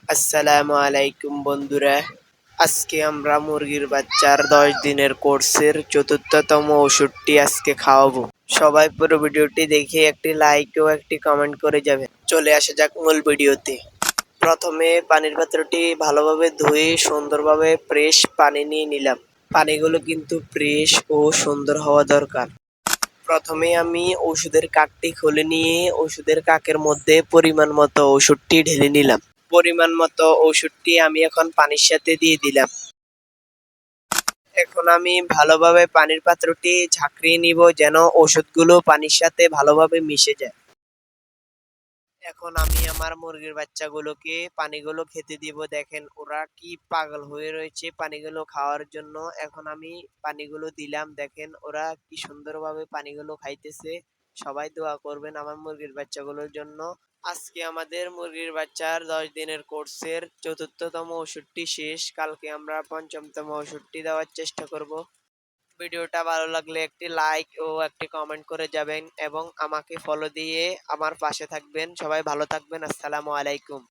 আসসালামু আলাইকুম বন্ধুরা। আজকে আমরা মুরগির বাচ্চার 10 দিনের কোর্সের চতুর্থতম ওষুধটি আজকে খাওয়াবো। সবাই পুরো ভিডিওটি দেখে একটি লাইক ও একটি কমেন্ট করে যাবেন। চলে আসা যাক মূল ভিডিওতে। প্রথমে পানির পাত্রটি ভালোভাবে ধুয়ে সুন্দরভাবে ফ্রেশ পানি নিয়ে নিলাম। পানিগুলো কিন্তু ফ্রেশ ও সুন্দর হওয়া দরকার। প্রথমে আমি ওষুধের কাকটি খুলে নিয়ে ওষুধের কাকের মধ্যে পরিমাণ মতো ওষুধটি ঢেলে নিলাম। পরিমাণ মতো ওষুধটি আমি এখন পানির সাথে দিয়ে দিলাম। এখন আমি ভালোভাবে পানির পাত্রটি ঝাঁকড়িয়ে নিব যেন ওষুধগুলো পানির সাথে ভালোভাবে মিশে যায়। এখন আমি আমার মুরগির বাচ্চাগুলোকে পানিগুলো খেতে দিব। দেখেন ওরা কি পাগল হয়ে রয়েছে পানিগুলো খাওয়ার জন্য। এখন আমি পানিগুলো দিলাম, দেখেন ওরা কি সুন্দরভাবে পানিগুলো খাইতেছে। সবাই দোয়া করবেন আমার মুরগির বাচ্চাগুলোর জন্য। আজকে আমাদের মুরগির বাচ্চার 10 দিনের কোর্সের চতুর্থতম ওষুধটি শেষ। কালকে আমরা পঞ্চমতম ওষুধটি দেওয়ার চেষ্টা করব। ভিডিওটা ভালো লাগলে একটি লাইক ও একটি কমেন্ট করে যাবেন এবং আমাকে ফলো দিয়ে আমার পাশে থাকবেন। সবাই ভালো থাকবেন। আসসালামু আলাইকুম।